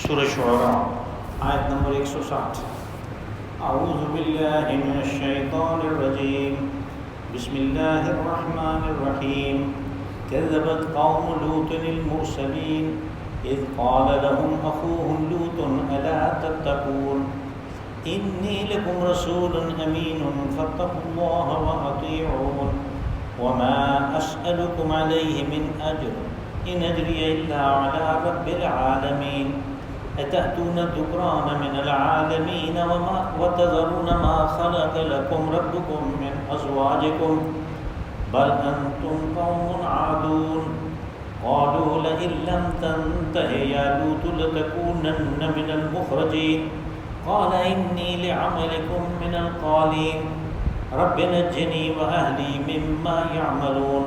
سورہ شعراء آیت نمبر 160۔ اعوذ باللہ من الشیطان الرجیم، بسم اللہ الرحمن الرحیم۔ كذبت قوم لوط المرسلین اذ قال لهم اخوهم لوط الا تتقون انی لکم رسول امین فاتقوا اللہ واطیعون وما اسألکم علیہ من اجر ان اجری الا علی رب العالمین اتأتون الذکران من العالمین وتذرون ما خلق لکم ربکم من ازواجکم بل انتم قوم عادون قالوا لئن لم تنته یا لوط لتکونن من المخرجین قال انی لعملکم من القالین رب نجنی وأهلی مما يعملون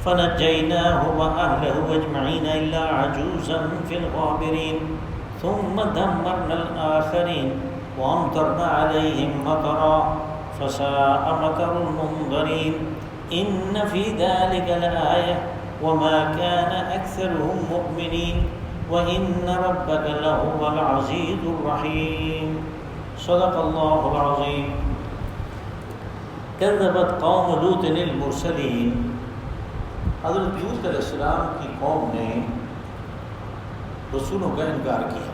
فنجیناه وأهله أجمعین الا عجوزا في الغابرین ثم دمرنا الآخرین وامطرنا علیہم مطرا فساء مطر المنظرین ان فی ذلک لآیہ وما كان أكثرهم مؤمنین وإن ربك لهو العزیز الرحیم۔ صدق اللہ العظیم۔ كذبت قوم لوط المرسلین، حضرت لوط علیہ السلام کی قوم نے رسولوں کا انکار کیا۔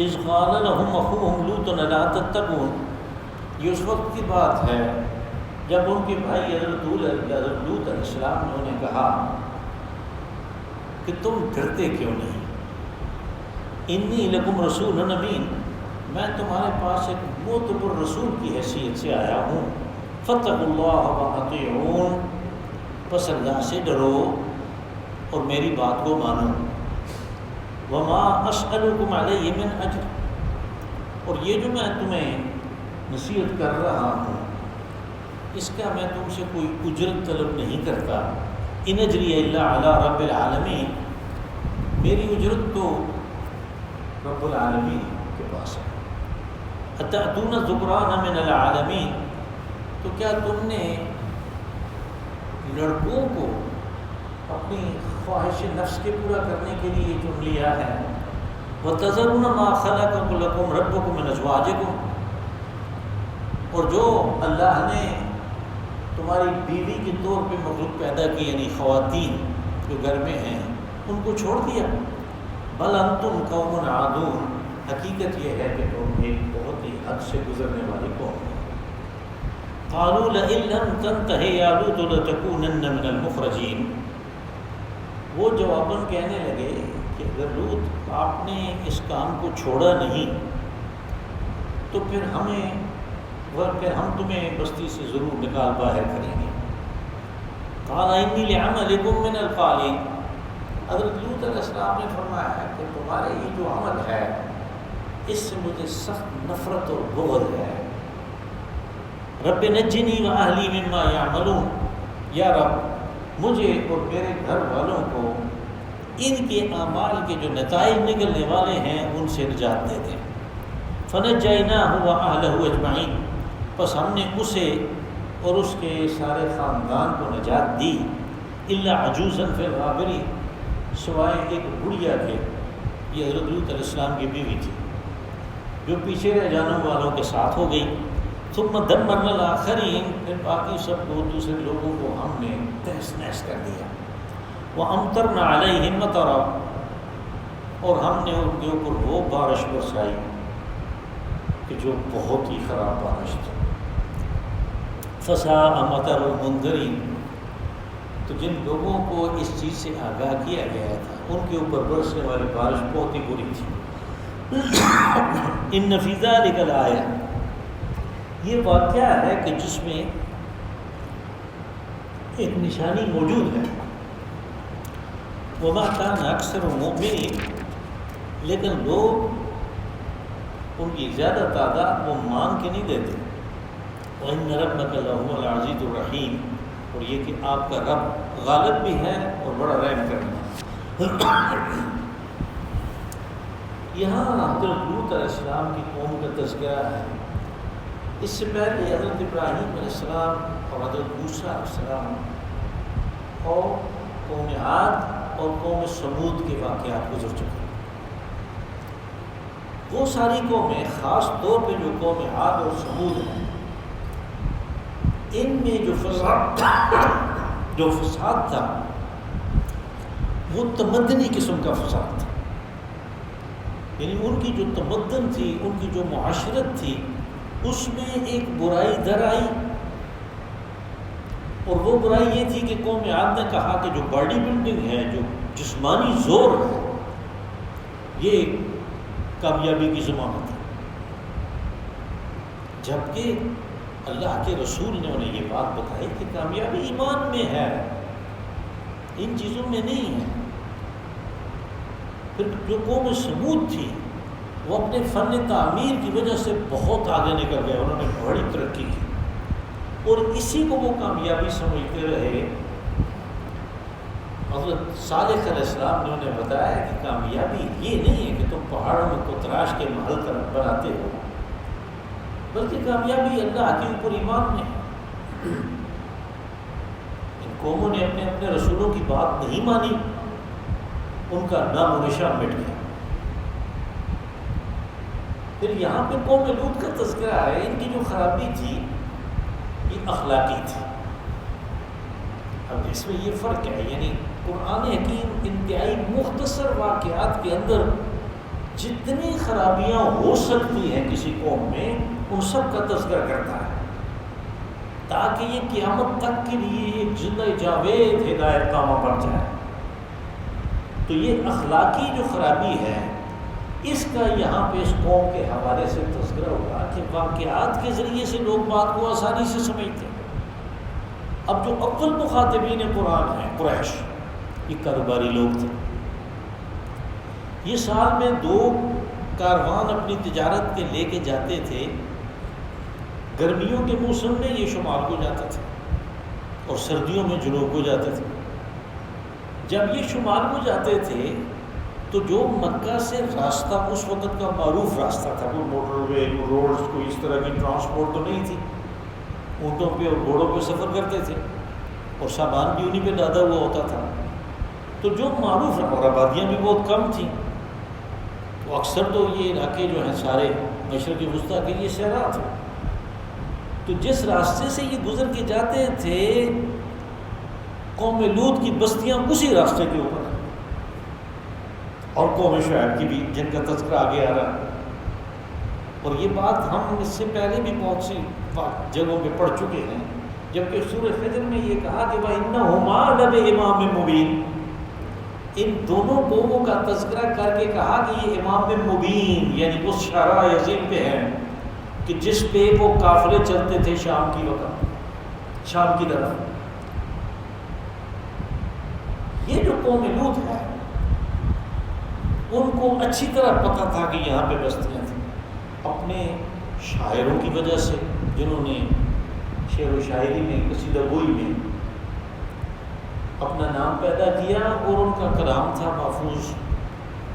اذ قال لهم اخوهم لوط الا تتقون، یہ اس وقت کی بات ہے جب ان کے بھائی حضرت لوط علیہ السلام نے انہیں کہا کہ تم ڈرتے کیوں نہیں؟ انی لکم رسول امین، میں تمہارے پاس ایک معتبر رسول کی حیثیت سے آیا ہوں۔ فاتقوا اللہ واطیعون، پس اللہ سے ڈرو اور میری بات کو مانو۔ وما اسألکم علیہ من اجر، اور یہ جو میں تمہیں نصیحت کر رہا ہوں اس کا میں تم سے کوئی اجرت طلب نہیں کرتا۔ ان اجری الا علی رب العالمین، میری اجرت تو رب العالمین کے پاس ہے۔ اتأتون الذکران من العالمین، تو کیا تم نے لڑکوں کو اپنی خواہش نفس کے پورا کرنے کے لیے چن لیا ہے؟ وتذرون ما خلق لکم ربکم من ازواجکم، اور جو اللہ نے تمہاری بیوی کے طور پہ مخلوق پیدا کی یعنی خواتین جو گھر میں ہیں ان کو چھوڑ دیا۔ بل انتم قوم عادون، حقیقت یہ ہے کہ تم ایک بہت ہی حد سے گزرنے والی قوم ہو۔ قالوا لئن لم تنته یا لوط لتکونن من المخرجین، وہ جواباً کہنے لگے کہ اگر لوط آپ نے اس کام کو چھوڑا نہیں تو پھر ہم تمہیں بستی سے ضرور نکال باہر کریں گے۔ قال انی لعملکم من القالین، حضرت لوط علیہ السلام نے فرمایا ہے کہ تمہارے یہ جو عمل ہے اس سے مجھے سخت نفرت اور بغض ہے۔ رب نجنی واہلی مما یعملون، یا رب مجھے اور میرے گھر والوں کو ان کے اعمال کے جو نتائج نکلنے والے ہیں ان سے نجات دے دیں۔ فنجیناہ واہلہ اجمعین، پس ہم نے اسے اور اس کے سارے خاندان کو نجات دی۔ الا عجوزا فی الغابرین، سوائے ایک بڑھیا کے، یہ حضرت لوط علیہ السلام کی بیوی تھی جو پیچھے رہ جانے والوں کے ساتھ ہو گئی۔ ثم دمرنا الآخرین، پھر باقی سب کو دوسرے لوگوں کو ہم نے تہس نہس کر دیا۔ وامطرنا علیہم مطرا، اور ہم نے ان کے اوپر وہ بارش برسائی کہ جو بہت ہی خراب بارش تھی۔ فساء مطر المنذرین، تو جن لوگوں کو اس چیز سے آگاہ کیا گیا تھا ان کے اوپر برسنے والی بارش بہت ہی بری تھی۔ ان فی ذلک لآیہ، یہ واقعہ ہے کہ جس میں ایک نشانی موجود ہے۔ وما کان اکثر مؤمنین، لیکن لوگ ان کی زیادہ تعداد وہ مان کے نہیں دیتے۔ وَإِنَّ رَبَّكَ لَهُوَ الْعَزِيزُ الرَّحِيمُ، اور یہ کہ آپ کا رب غالب بھی ہے اور بڑا رحم کرنے والا۔ یہاں حضرت لوط علیہ السلام کی قوم کا تذکرہ ہے۔ اس سے پہلے حضرت ابراہیم علیہ السلام اور حضرت موسیٰ علیہ السلام اور قوم عاد اور قوم ثمود کے واقعات گزر چکے ہیں۔ وہ ساری قومیں، خاص طور پہ جو قوم عاد اور ثمود ہیں، ان میں جو فساد تھا وہ تمدنی قسم کا فساد تھا، یعنی ان کی جو تمدن تھی، ان کی جو معاشرت تھی، اس میں ایک برائی در آئی، اور وہ برائی یہ تھی کہ قوم عاد نے کہا کہ جو باڈی بلڈنگ ہے، جو جسمانی زور ہے، یہ کامیابی کی ضمانت ہے، جبکہ اللہ کے رسول نے انہیں یہ بات بتائی کہ کامیابی ایمان میں ہے، ان چیزوں میں نہیں ہے۔ پھر جو قوم ثمود تھی وہ اپنے فن تعمیر کی وجہ سے بہت آگے نکل گئے، انہوں نے بڑی ترقی کی، اور اسی کو وہ کامیابی سمجھتے رہے۔ حضرت صالح علیہ السلام نے انہیں بتایا کہ کامیابی یہ نہیں ہے کہ تم پہاڑوں میں کو تراش کے محل بناتے ہو، بلکہ کامیابی اللہ کے اوپر ایمان میں ہے۔ ان قوموں نے اپنے اپنے رسولوں کی بات نہیں مانی، ان کا نام و نشان مٹ گیا۔ پھر یہاں پہ قوم لوط کا تذکرہ ہے، ان کی جو خرابی تھی یہ اخلاقی تھی۔ اب اس میں یہ فرق ہے، یعنی قرآن حکیم انتہائی مختصر واقعات کے اندر جتنی خرابیاں ہو سکتی ہیں کسی قوم میں، ان سب کا تذکرہ کرتا ہے، تاکہ یہ قیامت تک کے لیے ایک زندہ جاوید ہدایت نامہ بن جائے۔ تو یہ اخلاقی جو خرابی ہے، اس کا یہاں پہ اس قوم کے حوالے سے تذکرہ ہوگا کہ واقعات کے ذریعے سے لوگ بات کو آسانی سے سمجھتے ہیں۔ اب جو اول مخاطبین قرآن ہیں قریش، یہ کاروباری لوگ تھے، یہ سال میں 2 کاروان اپنی تجارت کے لے کے جاتے تھے، گرمیوں کے موسم میں یہ شمال کو جاتے تھے اور سردیوں میں جنوب کو جاتے تھے۔ جب یہ شمال کو جاتے تھے تو جو مکہ سے راستہ اس وقت کا معروف راستہ تھا، وہ موٹر وے، روڈز، کوئی اس طرح کی ٹرانسپورٹ تو نہیں تھی، اونٹوں پہ اور گھوڑوں پہ سفر کرتے تھے، اور سامان بھی انہیں پہ لادا ہوا ہوتا تھا۔ تو جو معروف ہے، اور آبادیاں بھی بہت کم تھیں، تو اکثر تو یہ علاقے جو ہیں سارے مشرق وسطیٰ کے یہ صحرا تھے، تو جس راستے سے یہ گزر کے جاتے تھے قوم لوط کی بستیاں اسی راستے کے اوپر، اور قوم شعیب کی بھی، جن کا تذکرہ آگے آ رہا ہے۔ اور یہ بات ہم اس سے پہلے بھی بہت سی جگہوں پہ پڑھ چکے ہیں، جبکہ سورہ فجر میں یہ کہا کہ وَإِنَّهُمَا لَبِإِمَامٍ مُبِينٍ، ان دونوں قوموں کا تذکرہ کر کے کہا کہ یہ امام مبین، یعنی اس شارع عظیم پہ ہیں کہ جس پہ وہ قافلے چلتے تھے شام کی وقت، شام کی طرف۔ یہ جو قوم لوط ہے ان کو اچھی طرح پتہ تھا کہ یہاں پہ بستیاں تھیں، اپنے شاعروں کی وجہ سے جنہوں نے شعر و شاعری میں، قصیدہ گوئی میں اپنا نام پیدا کیا، اور ان کا کلام تھا محفوظ،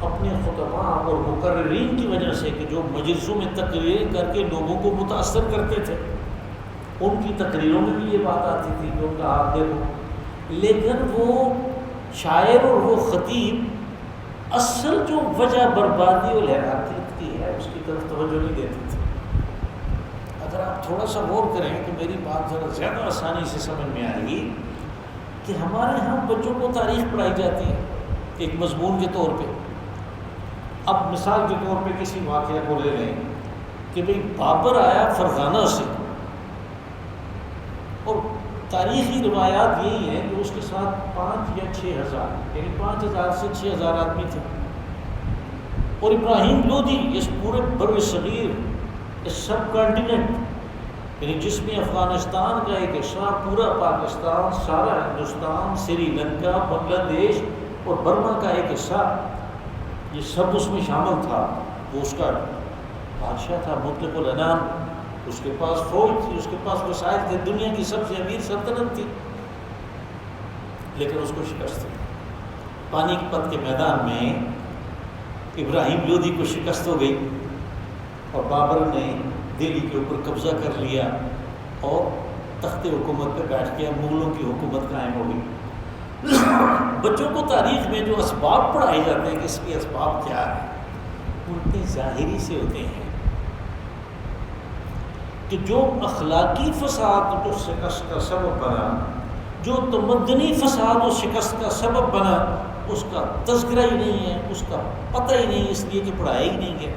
اپنے خطباء اور مقررین کی وجہ سے کہ جو مجلسوں میں تقریر کر کے لوگوں کو متاثر کرتے تھے، ان کی تقریروں میں بھی یہ بات آتی تھی کہ ان کا ہاتھ دیکھو۔ لیکن وہ شاعر اور وہ خطیب اصل جو وجہ بربادی اور ہلاکت کی ہے اس کی طرف توجہ نہیں دیتے تھے۔ اگر آپ تھوڑا سا غور کریں تو میری بات ذرا زیادہ آسانی سے سمجھ میں آئے گی کہ ہمارے ہاں بچوں کو تاریخ پڑھائی جاتی ہے ایک مضمون کے طور پہ۔ اب مثال کے طور پہ کسی واقعہ کو لے لیں کہ بھئی بابر آیا فرغانہ سے، اور تاریخی روایات یہی ہیں کہ اس کے ساتھ 5 یا 6 ہزار، یعنی 5000 سے 6000 آدمی تھے، اور ابراہیم لودھی اس پورے بر صغیر، اس سب کانٹیننٹ، یعنی جس میں افغانستان کا ایک حصہ، پورا پاکستان، سارا ہندوستان، سری لنکا، بنگلہ دیش اور برما کا ایک حصہ، یہ سب اس میں شامل تھا۔ وہ اس کا بادشاہ تھا، مطلق العنان، اس کے پاس فوج تھی، اس کے پاس وسائل تھے، دنیا کی سب سے امیر سلطنت تھی، لیکن اس کو شکست ہوئی۔ پانی پت کے میدان میں ابراہیم لودھی کو شکست ہو گئی، اور بابر نے دہلی کے اوپر قبضہ کر لیا اور تخت حکومت پہ بیٹھ کے مغلوں کی حکومت قائم ہو گئی۔ بچوں کو تاریخ میں جو اسباب پڑھائے جاتے ہیں کہ اس کے اسباب کیا ہے، اتنے ظاہری سے ہوتے ہیں کہ جو اخلاقی فساد و شکست کا سبب بنا، جو تمدنی فساد و شکست کا سبب بنا، اس کا تذکرہ ہی نہیں ہے، اس کا پتہ ہی نہیں، اس لیے کہ پڑھایا ہی نہیں ہے۔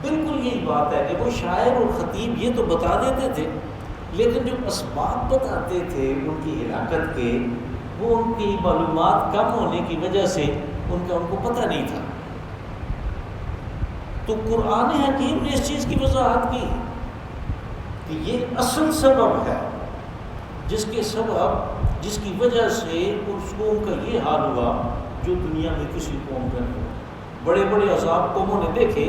بالکل یہی بات ہے کہ وہ شاعر اور خطیب یہ تو بتا دیتے تھے، لیکن جو اسباب بتاتے تھے ان کی ہلاکت کے، وہ ان کی معلومات کم ہونے کی وجہ سے ان کو پتہ نہیں تھا۔ تو قرآن حکیم نے اس چیز کی وضاحت کی کہ یہ اصل سبب ہے جس کی وجہ سے اس قوم کا یہ حال ہوا جو دنیا میں کسی قوم کا نہیں ہوا۔ بڑے بڑے عذاب قوموں نے دیکھے،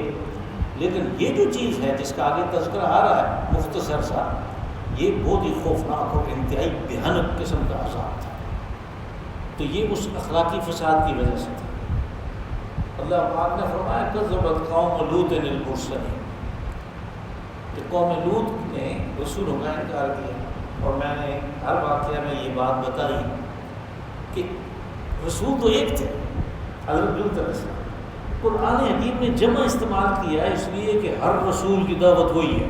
لیکن یہ جو چیز ہے جس کا آگے تذکرہ آ رہا ہے مختصر سا، یہ بہت ہی خوفناک اور انتہائی بھیانک قسم کا عذاب تھا۔ تو یہ اس اخلاقی فساد کی وجہ سے تھا۔ اللہ پاک نے فرمایا کذبت قوم لوط المرسلین، کہ قوم لوط نے رسولوں کا انکار کیا۔ اور میں نے ہر واقعہ میں یہ بات بتائی کہ رسول تو ایک تھے، حضرت لوط علیہ السلام۔ قرآن حکیم نے جمع استعمال کیا اس لیے کہ ہر رسول کی دعوت وہی ہے،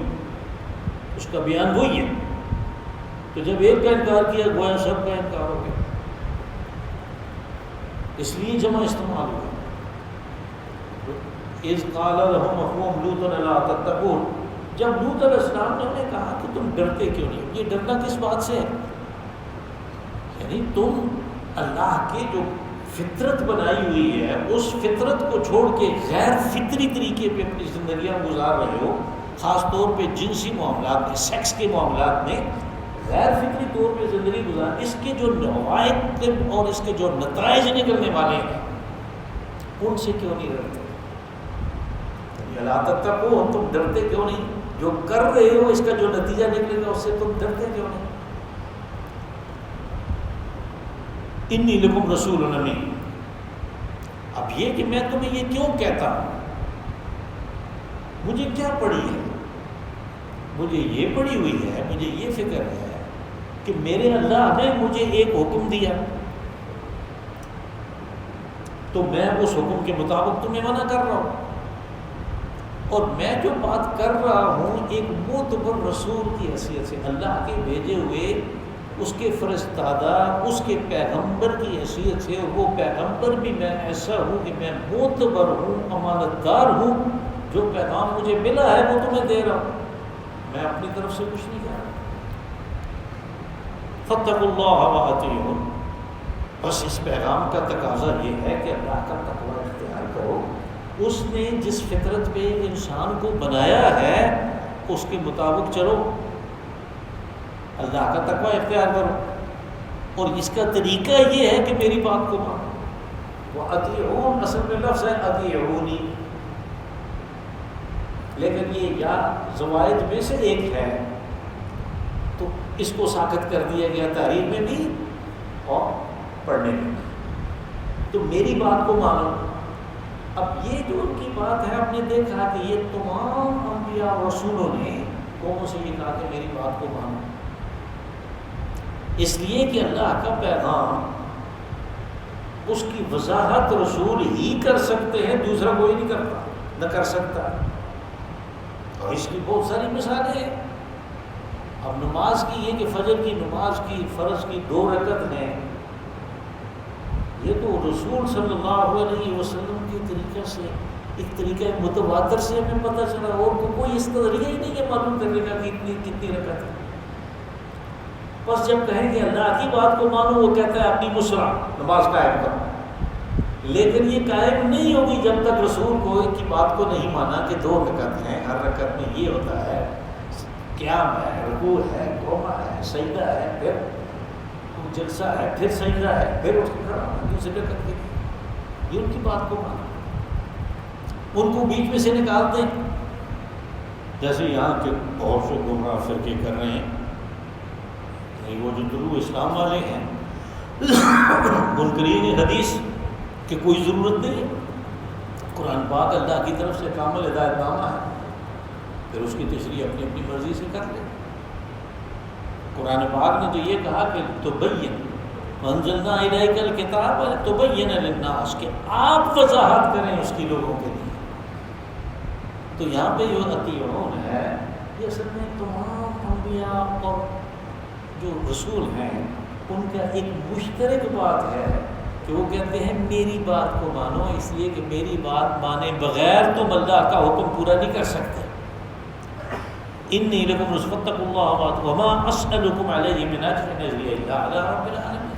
اس کا بیان وہی ہے۔ تو جب ایک کا انکار کیا گویا سب کا انکار ہو گیا، اس لیے جمع استعمال ہوا۔ اذ قال لهم اخوهم لوط الا تتقون، جب لوط علیہ السلام نے انہیں کہا کہ تم ڈرتے کیوں نہیں، یہ ڈرنا کس بات سے ہے؟ یعنی تم اللہ کی جو فطرت بنائی ہوئی ہے اس فطرت کو چھوڑ کے غیر فطری طریقے پہ اپنی زندگیاں گزار رہے ہو، خاص طور پہ جنسی معاملات میں، سیکس کے معاملات میں غیر فطری طور پہ زندگی گزار، اس کے جو نوائد اور اس کے جو نتائج نکلنے والے ہیں ان سے کیوں نہیں ڈرتے؟ اللہ تتقون، تم ڈرتے کیوں نہیں؟ جو کر رہے ہو اس کا جو نتیجہ نکلے گا اس سے تم ڈرتے کیوں نہیں؟ انی لکم رسول امین۔ اب یہ کہ میں تمہیں یہ کیوں کہتا ہوں، مجھے کیا پڑی ہے؟ مجھے یہ پڑی ہوئی ہے، مجھے یہ فکر ہے کہ میرے اللہ نے مجھے ایک حکم دیا تو میں اس حکم کے مطابق تمہیں منع کر رہا ہوں، اور میں جو بات کر رہا ہوں ایک معتبر رسول کی حیثیت سے، اللہ کے بھیجے ہوئے اس کے فرستادہ اس کے پیغمبر کی حیثیت سے، اور وہ پیغمبر بھی میں ایسا ہوں کہ میں معتبر ہوں، امانت دار ہوں، جو پیغام مجھے ملا ہے وہ تمہیں دے رہا ہوں، میں اپنی طرف سے کچھ نہیں کہہ رہا۔ فاتقوا اللہ واطیعون، بس اس پیغام کا تقاضا یہ ہے کہ اللہ کا تقوی اختیار کرو، اس نے جس فطرت پہ انسان کو بنایا ہے اس کے مطابق چلو، اللہ کا تقوی اختیار کرو، اور اس کا طریقہ یہ ہے کہ میری بات کو مانو۔ وَأَطِيعُونَ اصل میں لفظ ہے اطیعونی، لیکن یہ یا زوائد میں سے ایک ہے تو اس کو ساکت کر دیا گیا تحریر میں بھی اور پڑھنے میں بھی، تو میری بات کو مانو۔ اب یہ جو ان کی بات ہے، آپ نے دیکھا کہ یہ تمام انبیاء اور رسولوں نے قوموں سے یہ کہا کہ میری بات کو مانو، اس لیے کہ اللہ کا پیغام اس کی وضاحت رسول ہی کر سکتے ہیں، دوسرا کوئی نہیں کرتا، نہ کر سکتا۔ اور اس کی بہت ساری مثالیں ہیں۔ اب نماز کی یہ کہ فجر کی نماز کی فرض کی 2 رکعت ہیں، یہ تو رسول صلی اللہ علیہ وسلم کے طریقے سے، ایک طریقہ متواتر سے ہمیں پتہ چلا، اور کوئی اس طریقہ ہی نہیں ہے معلوم کرنے کا کہ کتنی رکعت ہے۔ بس جب کہیں گے اللہ کی بات کو مانو، وہ کہتا ہے اپنی مسرع نماز قائم کرو، لیکن یہ قائم نہیں ہوگی جب تک رسول کو کی بات کو نہیں مانا کہ 2 رکعت ہیں، ہر رکعت میں یہ ہوتا ہے قیام ہے، رکوع ہے، قوما ہے، سجدہ ہے، پھر جلسہ ہے، پھر سجدہ ہے، پھر اٹھ کے کھڑا ہونا، دوسری رکعت کے لیے۔ یہ ان کی بات کو مانا، ان کو بیچ میں سے نکالتے ہیں، جیسے یہاں کے بہت سے گمراہ فرقے کر رہے ہیں، وہ جو طلوع اسلام والے ہیں منکرین حدیث کہ کوئی ضرورت نہیں، قرآن پاک اللہ کی طرف سے کامل ہدایت نامہ ہے، پھر اس کی تشریح اپنی اپنی مرضی سے کر لے۔ قرآن پاک نے تو یہ کہا کہ تبین، وَأَنزَلْنَا إِلَيْكَ الْكِتَابَ لِتُبَيِّنَ لِلنَّاسِ کہ آپ وضاحت کریں اس کی لوگوں کے لیے. تو یہاں پہ جو اطیعون ہے یہ اصل میں تمام انبیاء اور جو رسول ہیں ان کا ایک مشترک بات ہے کہ وہ کہتے ہیں میری بات کو مانو، اس لیے کہ میری بات مانے بغیر تم اللہ کا حکم پورا نہیں کر سکتے. انی لکم فاتقوا اللہ وما اسألکم علیہ من اجر ان اجریہ الا علی رب العالمین.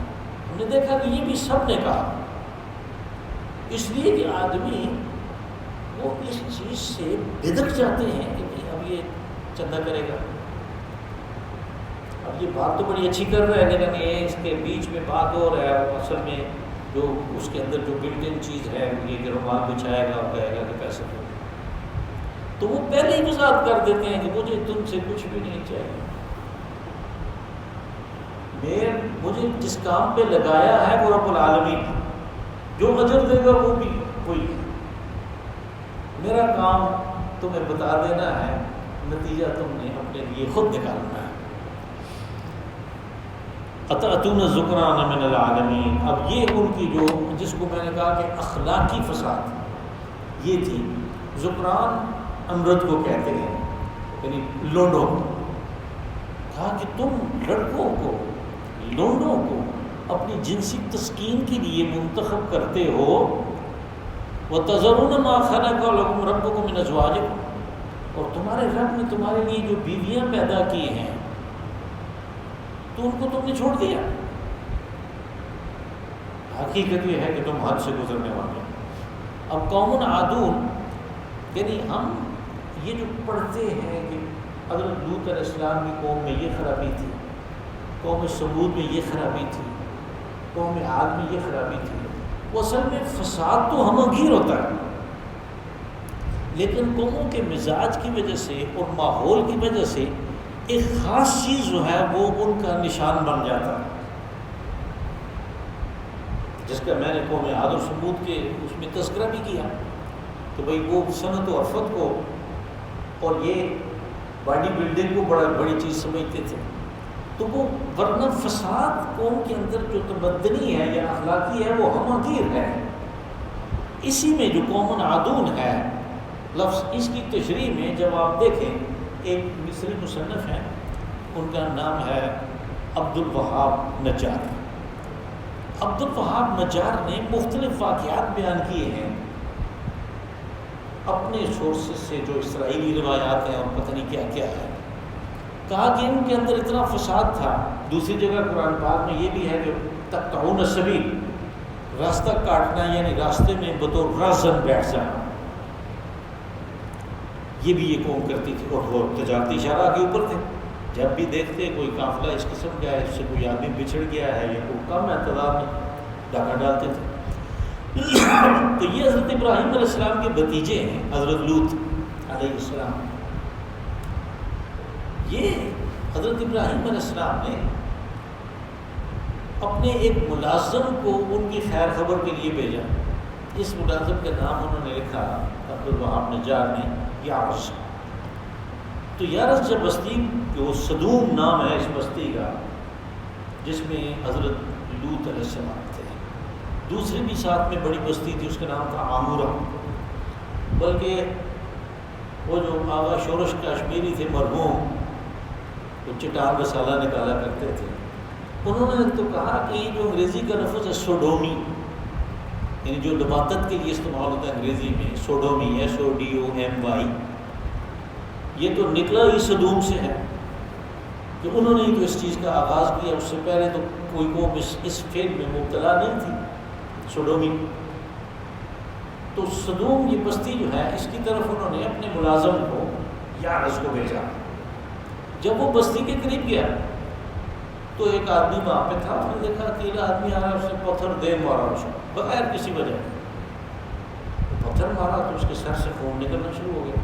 ہم نے دیکھا کہ یہ بھی سب نے کہا، اس لیے کہ آدمی وہ اس چیز سے بدک جاتے ہیں کہ اب یہ چندہ کرے گا. اب یہ بات تو بڑی اچھی کر رہا ہے لیکن یہ اس کے بیچ میں بات ہو رہا ہے، اصل میں جو اس کے اندر جو بلٹ ان چیز ہے یہ کہ رومال بچھائے گا اور کہے گا کہ پیسے دو. تو وہ پہلے ہی وضاحت کر دیتے ہیں کہ مجھے تم سے کچھ بھی نہیں چاہیے، مجھے جس کام پہ لگایا ہے وہ رب العالمین، جو اجر دے گا وہ بھی وہی ہے. میرا کام تمہیں بتا دینا ہے، نتیجہ تم نے اپنے لیے خود نکالنا ہے. اتأتون الذکران من العالمین. اب یہ ان کی جو جس کو میں نے کہا کہ اخلاقی فساد یہ تھی. ذکران امرد کو کہتے ہیں یعنی لونڈوں کو. کہا کہ تم لڑکوں کو لونڈوں کو اپنی جنسی تسکین کے لیے منتخب کرتے ہو. وَتَذَرُونَ مَا خَلَقَ لَكُمْ رَبُّكُم مِّنْ أَزْوَاجِكُمْ. اور تمہارے رب نے تمہارے لیے جو بیویاں پیدا کی ہیں تو ان کو تم نے چھوڑ دیا. حقیقت یہ ہے کہ تم حد سے گزرنے والے. اب قوم عادون یعنی ہم یہ جو پڑھتے ہیں کہ حضرت لوط علیہ السلام کی قوم میں یہ خرابی تھی، قوم ثمود میں یہ خرابی تھی، قوم عاد میں یہ خرابی تھی. وہ اصل میں فساد تو ہمگیر ہوتا ہے لیکن قوموں کے مزاج کی وجہ سے اور ماحول کی وجہ سے ایک خاص چیز جو ہے وہ ان کا نشان بن جاتا ہے، جس کا میں نے قوم عاد و ثمود کے اس میں تذکرہ بھی کیا کہ بھئی وہ صنعت و عرفت کو اور یہ باڈی بلڈنگ کو بڑی چیز سمجھتے تھے. تو وہ ورنہ فساد قوم کے اندر جو تبدنی ہے یا اخلاقی ہے وہ ہمگیر ہے. اسی میں جو قوم عادون ہے لفظ اس کی تشریح میں جب آپ دیکھیں ایک مصری مصنف ہیں ان کا نام ہے عبد الوہاب نجار. عبد الوہاب نجار نے مختلف واقعات بیان کیے ہیں اپنے سورسز سے جو اسرائیلی روایات ہیں اور پتہ نہیں کیا کیا ہے. کہا کہ ان کے اندر اتنا فساد تھا. دوسری جگہ قرآن پاک میں یہ بھی ہے کہ تقطعون السبیل، راستہ کاٹنا یعنی راستے میں بطور رہزن بیٹھ جانا، یہ بھی یہ قوم کرتی تھی. اور وہ تجارتی شاہراہ کے اوپر تھے، جب بھی دیکھتے کوئی قافلہ اس قسم کا ہے اس سے کوئی آدمی بچھڑ گیا ہے یا کوئی کم اعتداد میں ڈاکہ ڈالتے تھے. تو یہ حضرت ابراہیم علیہ السلام کے بھتیجے ہیں حضرت لوط علیہ السلام. یہ حضرت ابراہیم علیہ السلام نے اپنے ایک ملازم کو ان کی خیر خبر کے لیے بھیجا. اس ملازم کا نام انہوں نے لکھا عبد الوہاب نجار نے یارس. تو یارس جب بستی جو صدوم نام ہے اس بستی کا جس میں حضرت لوط علیہ السلام تھے، دوسری بھی ساتھ میں بڑی بستی تھی اس کا نام تھا عامورہ. بلکہ وہ جو آغا شورش کشمیری تھے مرحوم، وہ چٹان رسالہ نکالا کرتے تھے، انہوں نے تو کہا کہ یہ جو انگریزی کا لفظ ہے سوڈومی یعنی جو نباتت کے لیے استعمال ہوتا ہے انگریزی میں سوڈومی SODOMY، یہ تو نکلا ہی صدوم سے ہے کہ انہوں نے ہی تو اس چیز کا آغاز کیا. اس سے پہلے تو کوئی قوم اس فعل میں مبتلا نہیں تھی سوڈومی. تو صدوم یہ بستی جو ہے اس کی طرف انہوں نے اپنے ملازم کو یارس کو بھیجا. جب وہ بستی کے قریب گیا تو ایک آدمی وہاں پہ تھا. اس نے دیکھا اکیلا آدمی آ رہا ہے، اس نے پتھر دے مارا اس کو بغیر کسی وجہ. پتھر مارا تو اس کے سر سے خون نکلنا شروع ہو گیا.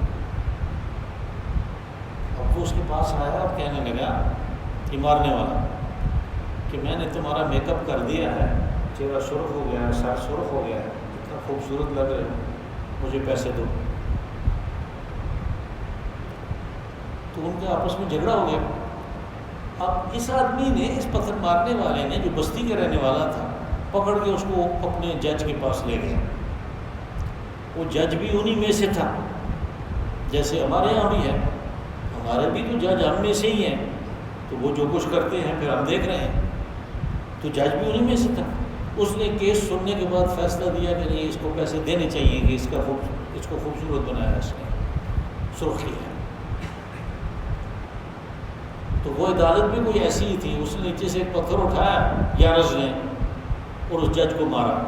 اب وہ اس کے پاس آیا اور کہنے لگا یہ مارنے والا کہ میں نے تمہارا میک اپ کر دیا ہے، چہرہ سرخ ہو گیا ہے، سر سرخ ہو گیا ہے، اتنا خوبصورت لگ رہے ہو، مجھے پیسے دو. تو ان کے آپس میں جھگڑا ہو گیا. اب اس آدمی نے، اس پتھر مارنے والے نے، جو بستی کا رہنے والا تھا، پکڑ کے اس کو اپنے جج کے پاس لے گیا۔ وہ جج بھی انہی میں سے تھا، جیسے ہمارے یہاں بھی ہے، ہمارے بھی تو جج ہم میں سے ہی ہیں، تو وہ جو کچھ کرتے ہیں پھر ہم دیکھ رہے ہیں، تو جج بھی انہی میں سے تھا۔ اس نے کیس سننے کے بعد فیصلہ دیا کہ نہیں، اس کو پیسے دینے چاہیے، کہ اس کو خوبصورت بنایا اس نے، سرخ کیا۔ تو وہ عدالت بھی کوئی ایسی ہی تھی، اس نے نیچے سے ایک پتھر اٹھایا یارز نے اور اس جج کو مارا،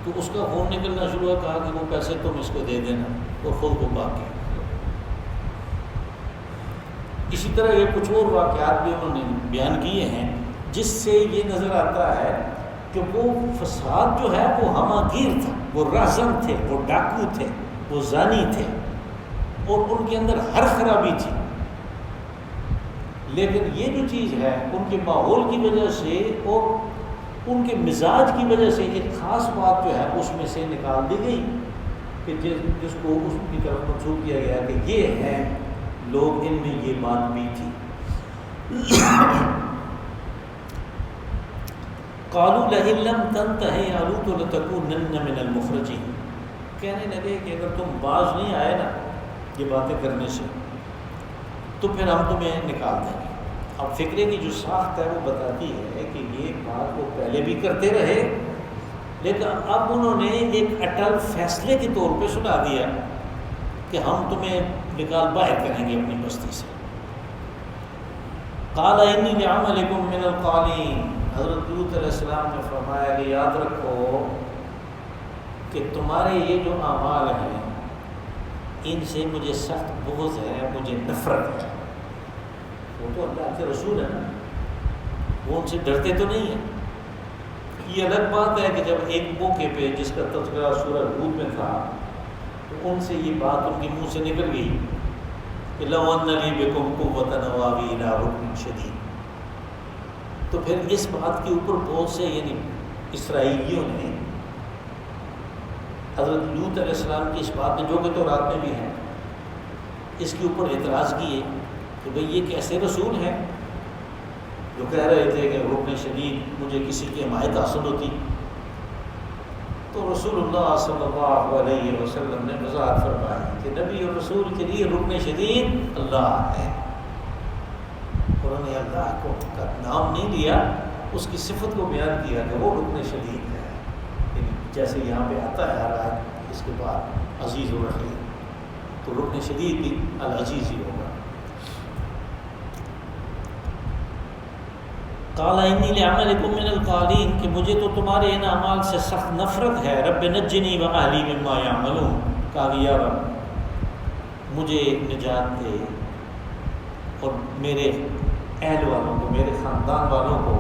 تو اس کا خون نکلنا شروع ہوا، کہا کہ وہ پیسے تم اس کو دے دینا، اور خود کو بھاگ گیا۔ اسی طرح یہ کچھ اور واقعات بھی انہوں نے بیان کیے ہیں، جس سے یہ نظر آتا ہے کہ وہ فساد جو ہے وہ ہماگیر تھا، وہ رہزن تھے، وہ ڈاکو تھے، وہ زانی تھے، اور ان کے اندر ہر خرابی تھی۔ لیکن یہ جو چیز ہے ان کے ماحول کی وجہ سے اور ان کے مزاج کی وجہ سے ایک خاص بات جو ہے اس میں سے نکال دی گئی، کہ جس کو اس کی طرف منسوخ کیا گیا کہ یہ ہیں لوگ، ان میں یہ بات بھی تھی۔ قالوا لئن لم تنتهِ يا لوط لتكونن من المخرجين، کہنے لگے کہ اگر تم باز نہیں آئے نا یہ باتیں کرنے سے تو پھر ہم تمہیں نکال دیں گے۔ اب فکرے کی جو ساخت ہے وہ بتاتی ہے کہ یہ بات وہ پہلے بھی کرتے رہے، لیکن اب انہوں نے ایک اٹل فیصلے کے طور پہ سنا دیا کہ ہم تمہیں نکال باہر کریں گے اپنی بستی سے۔ قال انی لعملکم من القالین، حضرت لوط علیہ السلام نے فرمایا کہ یاد رکھو کہ تمہارے یہ جو اعمال ہیں ان سے مجھے سخت بغض ہے، مجھے نفرت ہے۔ وہ تو اللہ کے رسول ہیں، وہ ان سے ڈرتے تو نہیں ہیں۔ یہ الگ بات ہے کہ جب ایک موقع پہ جس کا تذکرہ سورہ ہود میں تھا تو ان سے یہ بات ان کے منہ سے نکل گئی کہ لو ان لی بکم قوۃ او آوی الی رکن شدید۔ تو پھر اس بات کے اوپر بہت سے یعنی اسرائیلیوں نے حضرت لوط علیہ السلام کی اس بات میں، جو کہ تو رات میں بھی ہیں، اس کے اوپر اعتراض کیے کہ بھئی یہ کیسے رسول ہیں جو کہہ رہے تھے کہ رکن شدید مجھے کسی کی حمایت حاصل ہوتی۔ تو رسول اللہ صلی اللہ علیہ وسلم نے وضاحت فرمائی کہ نبی اور رسول کے لیے رکن شدید اللہ ہے۔ انہوں نے اللہ کو کا نام نہیں لیا، اس کی صفت کو بیان کیا کہ وہ رکن شدید ہے، جیسے یہاں پہ آتا ہے ہر آیت اس کے بعد عزیز و رحیم، تو رکن شدید بھی العزیز ہی ہوگا۔ قال انی لعملکم من القالین، کہ مجھے تو تمہارے ان اعمال سے سخت نفرت ہے۔ رب نجنی واہلی مما یعملون، کہا کہ یا رب مجھے نجات دے اور میرے اہل والوں کو، میرے خاندان والوں کو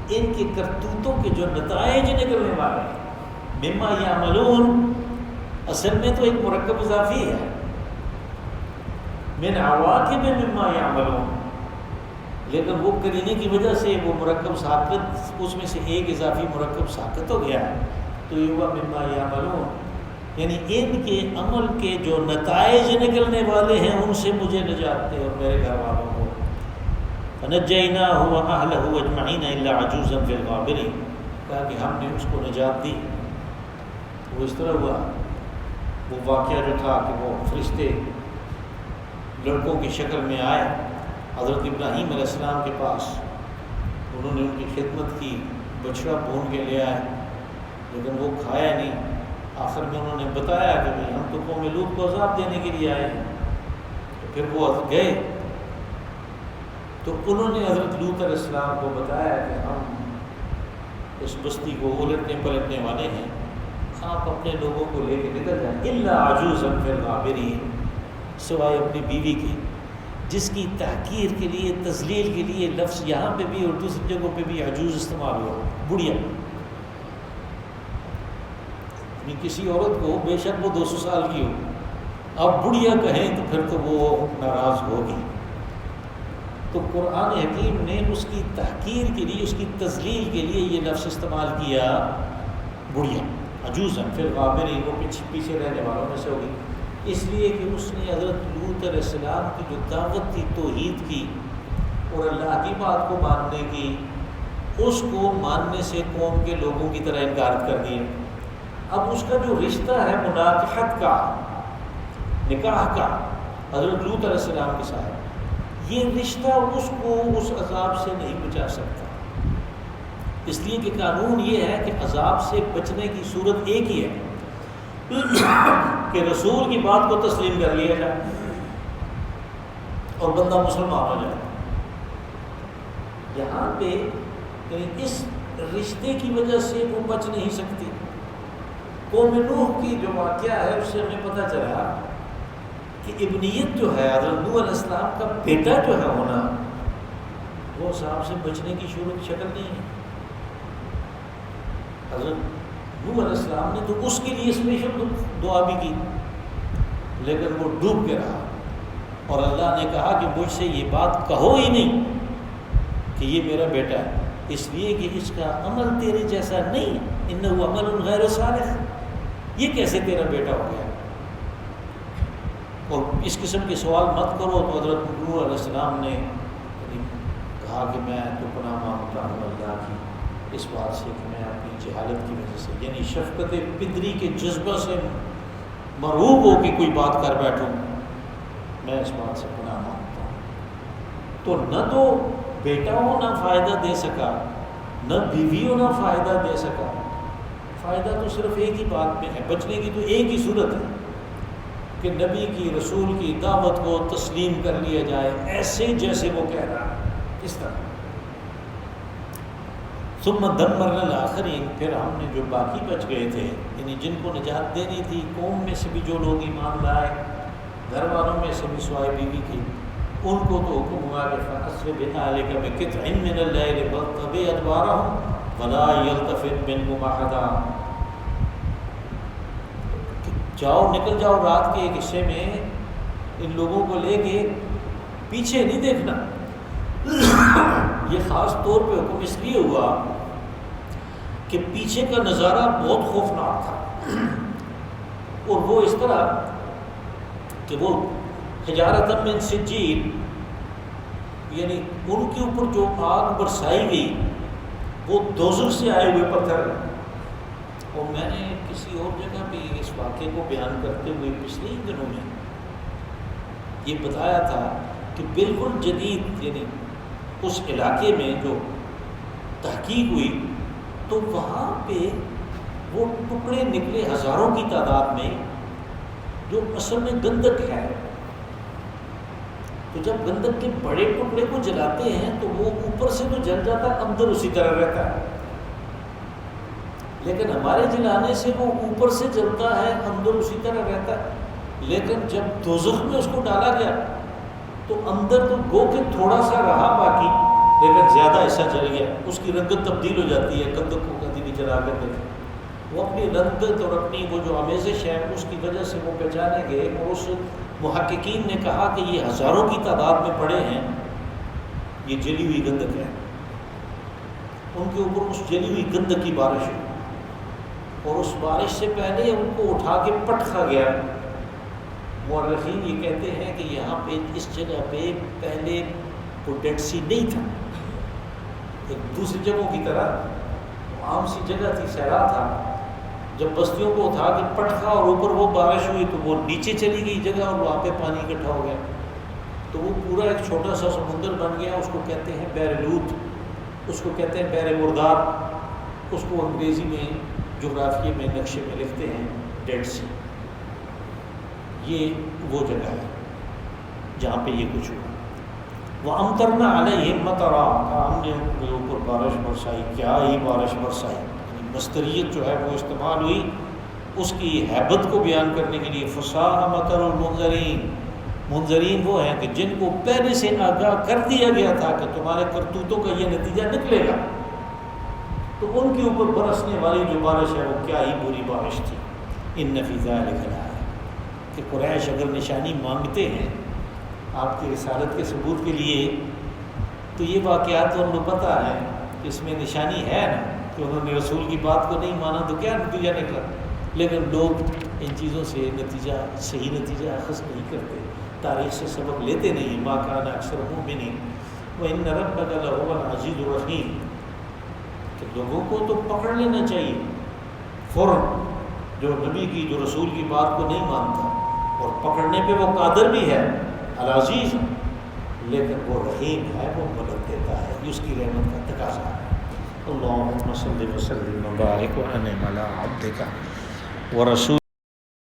ان کے کرتوتوں کے جو نتائج نکلنے والے ہیں۔ مما یعملون اصل میں تو ایک مرکب اضافی ہے، من عواقب مما یعملون، لیکن وہ کرینے کی وجہ سے وہ مرکب ساکت، اس میں سے ایک اضافی مرکب ساکت ہو گیا ہے، تو یہ ہوا مما یعملون، یعنی ان کے عمل کے جو نتائج نکلنے والے ہیں ان سے مجھے نجات دے اور میرے گھر والوں کو۔ فنجیناہ واہلہ اجمعین الا عجوزا فی الغابرین، کہا کہ ہم نے اس کو نجات دی۔ وہ اس طرح ہوا، وہ واقعہ جو تھا کہ وہ فرشتے لڑکوں کی شکل میں آئے حضرت ابراہیم علیہ السلام کے پاس، انہوں نے ان کی خدمت کی، بچڑا بھون کے لے آئے، لیکن وہ کھایا نہیں۔ آخر میں انہوں نے بتایا کہ ہم تو قوم لوط کو عذاب دینے کے لیے آئے ہیں، تو پھر وہ گئے، تو انہوں نے حضرت لوط علیہ السلام کو بتایا کہ ہم اس بستی کو الٹنے پلٹنے والے ہیں، آپ اپنے لوگوں کو لے کے نکل جائیں، الا عجوزا فی الغابرین، سوائے اپنی بیوی کی، جس کی تحقیر کے لیے، تذلیل کے لیے لفظ یہاں پہ بھی اور دوسری جگہوں پہ بھی عجوز استعمال ہوا، بڑھیا۔ کسی عورت کو بے شک وہ 200 سال کی ہو، اب بڑھیا کہیں تو پھر تو وہ ناراض ہوگی۔ تو قرآن حکیم نے اس کی تحقیر کے لیے، اس کی تذلیل کے لیے یہ لفظ استعمال کیا بڑھیا، عجوزا فی الغابرین، وہ پیچھے رہنے والوں میں سے ہوگی، اس لیے کہ اس نے حضرت لوط علیہ السلام کی جو دعوت تھی توحید کی، اور اللہ کی بات کو ماننے کی، اس کو ماننے سے قوم کے لوگوں کی طرح انکار کر دیا۔ اب اس کا جو رشتہ ہے مناکحت کا، نکاح کا، حضرت لوط علیہ السلام کے ساتھ، یہ رشتہ اس کو اس عذاب سے نہیں بچا سکتا، اس لیے کہ قانون یہ ہے کہ عذاب سے بچنے کی صورت ایک ہی ہے کہ رسول کی بات کو تسلیم کر لیا جائے اور بندہ مسلمان ہو جائے۔ یہاں پہ اس رشتے کی وجہ سے وہ بچ نہیں سکتی۔ قوم نوح کی جو واقعہ ہے اس سے ہمیں پتہ چلا کہ ابنیت جو ہے، حضرت نوح علیہ السلام کا بیٹا جو ہے ہونا، وہ عذاب سے بچنے کی صورت شکل نہیں ہے۔ حضرت نوح علیہ السلام نے تو اس کے لیے اسپیشل دعا بھی کی، لیکن وہ ڈوب کے رہا، اور اللہ نے کہا کہ مجھ سے یہ بات کہو ہی نہیں کہ یہ میرا بیٹا ہے، اس لیے کہ اس کا عمل تیرے جیسا نہیں، انہ عمل غیر صالح، یہ کیسے تیرا بیٹا ہو گیا؟ اور اس قسم کے سوال مت کرو۔ تو حضرت نوح علیہ السلام نے کہا کہ میں تو پناہ مانگتا ہوں اللہ کی اس بات سے کہ میں اپنی جہالت کی وجہ سے، یعنی شفقت پدری کے جذبہ سے مرعوب ہو کے کوئی بات کر بیٹھوں، میں اس بات سے پناہ مانگتا ہوں۔ تو نہ تو بیٹا ہو نہ فائدہ دے سکا، نہ بیوی ہو نہ فائدہ دے سکا، فائدہ تو صرف ایک ہی بات میں ہے، بچنے کی تو ایک ہی صورت ہے کہ نبی کی، رسول کی دعوت کو تسلیم کر لیا جائے ایسے جیسے وہ کہہ رہا ہے، اس طرح۔ ثم دمرنا الآخرین، پھر ہم نے جو باقی بچ گئے تھے، یعنی جن کو نجات دینی تھی، قوم میں سے بھی جو لوگ ایمان لائے، گھر والوں میں سے بھی سوائے بیوی کی، ان کو تو حکم ہوا کہ فَأَسْرِ بِأَهْلِكَ بِقِطْعٍ مِّنَ اللَّيْلِ فَاتَّبِعْ أَدْبَارَهُمْ وَلَا يَلْتَفِتْ مِنْكُمْ أَحَدٌ، جاؤ نکل جاؤ رات کے ایک حصے میں، ان لوگوں کو لے کے پیچھے نہیں دیکھنا۔ یہ خاص طور پہ حکم اس لیے ہوا کہ پیچھے کا نظارہ بہت خوفناک تھا، اور وہ اس طرح کہ وہ حجارۃ من سجیل، یعنی ان کے اوپر جو آگ برسائی گئی وہ دوزخ سے آئے ہوئے پتھر۔ اور میں نے کسی اور جگہ بھی اس واقعے کو بیان کرتے ہوئے پچھلے ہی دنوں میں یہ بتایا تھا کہ بالکل جدید، یعنی اس علاقے میں جو تحقیق ہوئی تو وہاں پہ وہ ٹکڑے نکلے ہزاروں کی تعداد میں، جو اصل میں گندک ہے۔ تو جب گندک کے بڑے ٹکڑے کو جلاتے ہیں تو وہ اوپر سے تو جل جاتا ہے، اندر اسی طرح رہتا ہے، لیکن ہمارے جلانے سے وہ اوپر سے جلتا ہے، اندر اسی طرح رہتا ہے۔ لیکن جب دوزخ میں اس کو ڈالا گیا تو اندر تو گو کہ تھوڑا سا رہا باقی، لیکن زیادہ حصہ جل گیا، اس کی رنگت تبدیل ہو جاتی ہے۔ گندک کو کبھی بھی جلا کر دیکھیں، وہ اپنی رنگت اور اپنی وہ جو آمیزش ہے اس کی وجہ سے وہ پہچانے گئے، اور اس محققین نے کہا کہ یہ ہزاروں کی تعداد میں پڑے ہیں، یہ جلی ہوئی گندک ہے۔ ان کے اوپر اس جلی ہوئی گندک کی بارش ہوئی، اور اس بارش سے پہلے ان کو اٹھا کے پٹکا گیا۔ مورخین یہ کہتے ہیں کہ یہاں پہ اس جگہ پہ پہلے وہ ڈیڈ سی نہیں تھا، ایک دوسری جگہوں کی طرح عام سی جگہ تھی، صحرا تھا۔ جب بستیوں کو اٹھا کے پٹکا اور اوپر وہ بارش ہوئی تو وہ نیچے چلی گئی جگہ، اور وہاں پہ پانی اکٹھا ہو گیا، تو وہ پورا ایک چھوٹا سا سمندر بن گیا۔ اس کو کہتے ہیں بحر لوط، اس کو کہتے ہیں بحر مردار، اس کو انگریزی میں جغرافیے میں نقشے میں لکھتے ہیں ڈیڈ سی۔ یہ وہ جگہ ہے جہاں پہ یہ کچھ ہوا۔ وَأَمْطَرْنَا عَلَيْهِمْ مَطَرًا، ہم نے ان کے اوپر بارش برسائی، کیا ہی بارش برسائی۔ یعنی مصدریت جو ہے وہ استعمال ہوئی اس کی ہیبت کو بیان کرنے کے لیے۔ فَسَاءَ مَطَرُ الْمُنذَرِينَ، منذرین وہ ہیں کہ جن کو پہلے سے آگاہ کر دیا گیا تھا کہ تمہارے کرتوتوں کا یہ نتیجہ نکلے گا، تو ان کے اوپر برسنے والی جو بارش ہے وہ کیا ہی بری بارش تھی۔ ان فی ذلک لآیۃ، کہ قریش اگر نشانی مانگتے ہیں آپ کی رسالت کے ثبوت کے لیے، تو یہ واقعات تو ان کو پتہ ہے کہ اس میں نشانی ہے نا، کہ انہوں نے رسول کی بات کو نہیں مانا تو کیا نتیجہ نکلا۔ لیکن لوگ ان چیزوں سے نتیجہ، صحیح نتیجہ اخذ نہیں کرتے، تاریخ سے سبق لیتے نہیں۔ ما کان اکثر مومنین وَإِنَّ رَبَّكَ لَهُوَ الْعَزِيزُ الرَّحِيمُ، کہ لوگوں کو تو پکڑ لینا چاہیے فوراً، جو نبی کی جو رسول کی بات کو نہیں مانتا، اور پکڑنے پہ وہ قادر بھی ہے، العزیز، لیکن وہ رحیم ہے، وہ مدد دیتا ہے، اس کی رحمت کا تقاضا ہے۔ اللہم صلی وسلم وبارک وانعم علی عبدک ورسول